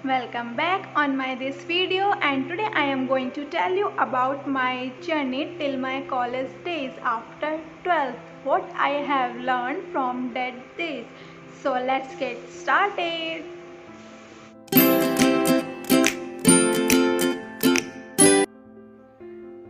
Welcome back on my this video, and today I am going to tell you about my journey till my college days after 12th, what I have learned from that days. So let's get started.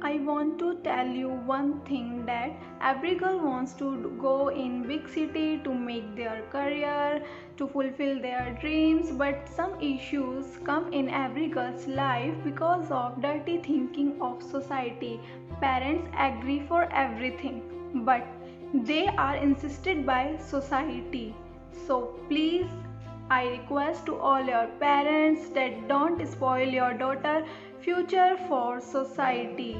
I want to tell you one thing, that every girl wants to go in big city to make their career, to fulfill their dreams, but some issues come in every girl's life because of dirty thinking of society. Parents agree for everything, but they are insisted by society. So please, I request to all your parents that don't spoil your daughter future for society.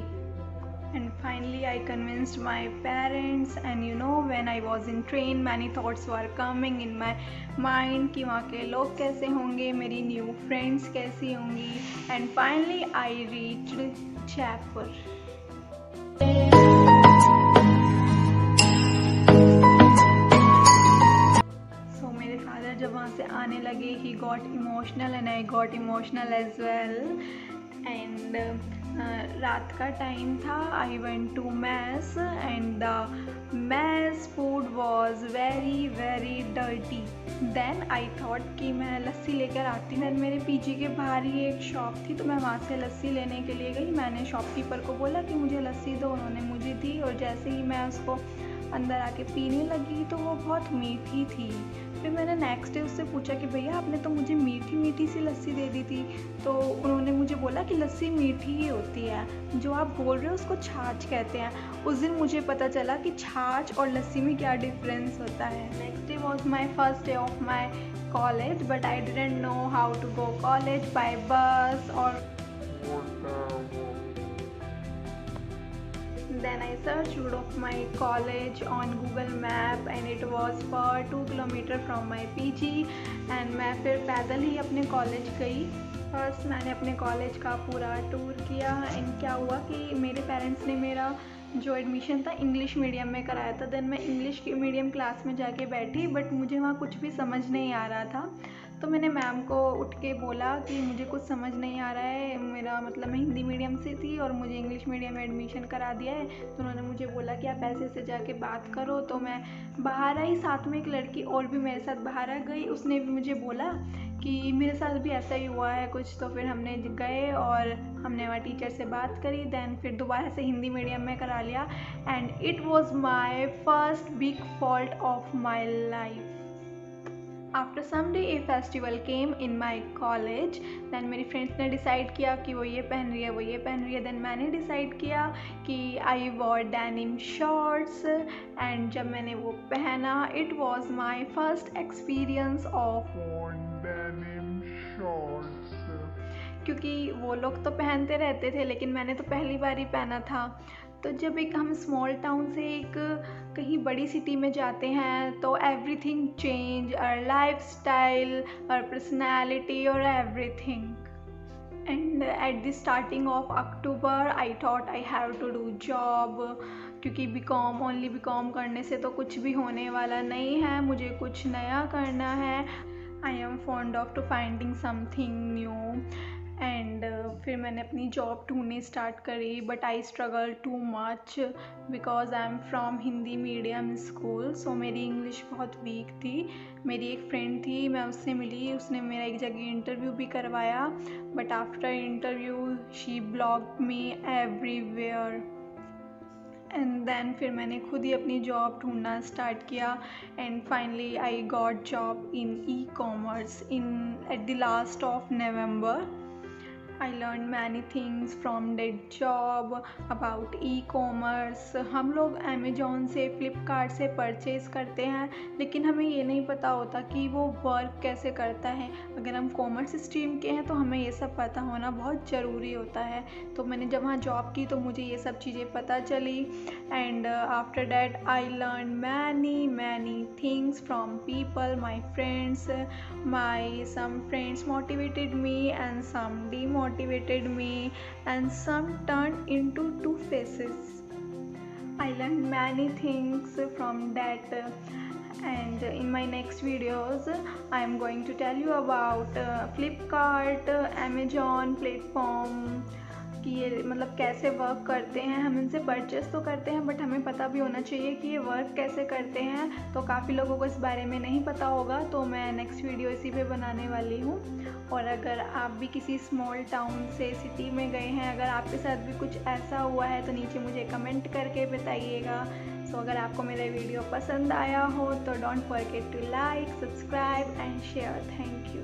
And finally I convinced my parents, and when I was in train many thoughts were coming in my mind कि वहाँ के लोग कैसे होंगे, मेरी new friends कैसी होंगी. And finally I reached Jaipur. So मेरे father जब वहाँ से आने लगे, he got emotional and I got emotional as well. And रात का टाइम था. I went to mess and the mess food was very very dirty. Then I thought कि मैं लस्सी लेकर आती. देन मेरे पीजी के बाहर ही एक शॉप थी, तो मैं वहाँ से लस्सी लेने के लिए गई. मैंने शॉपकीपर को बोला कि मुझे लस्सी दो. उन्होंने मुझे दी, और जैसे ही मैं उसको अंदर आके पीने लगी तो वो बहुत मीठी थी. फिर मैंने नेक्स्ट डे उससे पूछा कि भैया आपने तो मुझे मीठी मीठी सी लस्सी दे दी थी. तो उन्होंने मुझे बोला कि लस्सी मीठी ही होती है, जो आप बोल रहे हो उसको छाछ कहते हैं. उस दिन मुझे पता चला कि छाछ और लस्सी में क्या डिफरेंस होता है. Next day was my first day of my college, but I didn't know how to go college by bus और then I searched route of my college on Google Map and it was for 2 kilometer from my PG. and मैं फिर पैदल ही अपने college गई. First मैंने अपने college का पूरा टूर किया. एंड क्या हुआ कि मेरे पेरेंट्स ने मेरा जो एडमिशन था इंग्लिश मीडियम में कराया था. देन मैं इंग्लिश की मीडियम क्लास में जाके बैठी, बट मुझे वहाँ कुछ भी समझ नहीं आ रहा था. तो मैंने मैम को उठ के बोला कि मुझे कुछ समझ नहीं आ रहा है, मेरा मतलब मैं हिंदी मीडियम से थी और मुझे इंग्लिश मीडियम में एडमिशन करा दिया है. तो उन्होंने मुझे बोला कि आप ऐसे से जाके बात करो. तो मैं बाहर आई, साथ में एक लड़की और भी मेरे साथ बाहर आ गई. उसने भी मुझे बोला कि मेरे साथ भी ऐसा ही हुआ है कुछ. तो फिर हमने गए और हमने वहाँ टीचर से बात करी. देन फिर दोबारा से हिंदी मीडियम में करा लिया. And it was my first big fault of my life. After some day a festival came in my college. Then मेरी फ्रेंड्स ने डिसाइड किया कि वो ये पहन रही है, वो ये पहन रही है. देन मैंने डिसाइड किया कि आई वॉर डेनिम शॉर्ट्स. एंड जब मैंने वो पहना, it was my first experience of denim shorts. क्योंकि वो लोग तो पहनते रहते थे, लेकिन मैंने तो पहली बार ही पहना था. तो जब एक हम स्मॉल टाउन से एक कहीं बड़ी सिटी में जाते हैं तो एवरीथिंग चेंज, और लाइफ स्टाइल और पर्सनैलिटी और everything. And at the starting of October I thought I have to do job, क्योंकि ओनली बीकॉम करने से तो कुछ भी होने वाला नहीं है. मुझे कुछ नया करना है. I am fond of to finding something new. And फिर मैंने अपनी जॉब ढूंढनी स्टार्ट करी. But I struggle too much because I am from Hindi medium school. So मेरी इंग्लिश बहुत वीक थी. मेरी एक फ्रेंड थी, मैं उससे मिली, उसने मेरा एक जगह इंटरव्यू भी करवाया. But after interview she blocked me everywhere. And then फिर मैंने खुद ही अपनी जॉब ढूंढना स्टार्ट किया. And finally I got job in e commerce in at the last of November. I learned many things from that job about e-commerce. हम लोग Amazon से, फ्लिपकार्ट से परचेज़ करते हैं, लेकिन हमें ये नहीं पता होता कि वो वर्क कैसे करता है. अगर हम कॉमर्स स्ट्रीम के हैं तो हमें ये सब पता होना बहुत ज़रूरी होता है. तो मैंने जब वहाँ जॉब की तो मुझे ये सब चीज़ें पता चली. And after that I learn many things from people, my friends. Some friends motivated me and some demotivated me, and some turned into two faces. I learned many things from that. and in my next videos I am going to tell you about Flipkart, Amazon platform कि ये मतलब कैसे work करते हैं। हम इनसे purchase तो करते हैं बट हमें पता भी होना चाहिए कि ये वर्क कैसे करते हैं, तो काफ़ी लोगों को इस बारे में नहीं पता होगा, तो मैं नेक्स्ट वीडियो इसी पे बनाने वाली हूँ। और अगर आप भी किसी स्मॉल टाउन से सिटी में गए हैं, अगर आपके साथ भी कुछ ऐसा हुआ है तो नीचे मुझे कमेंट करके बताइएगा। सो अगर आपको मेरा वीडियो पसंद आया हो तो don't forget to like, subscribe and share. Thank you.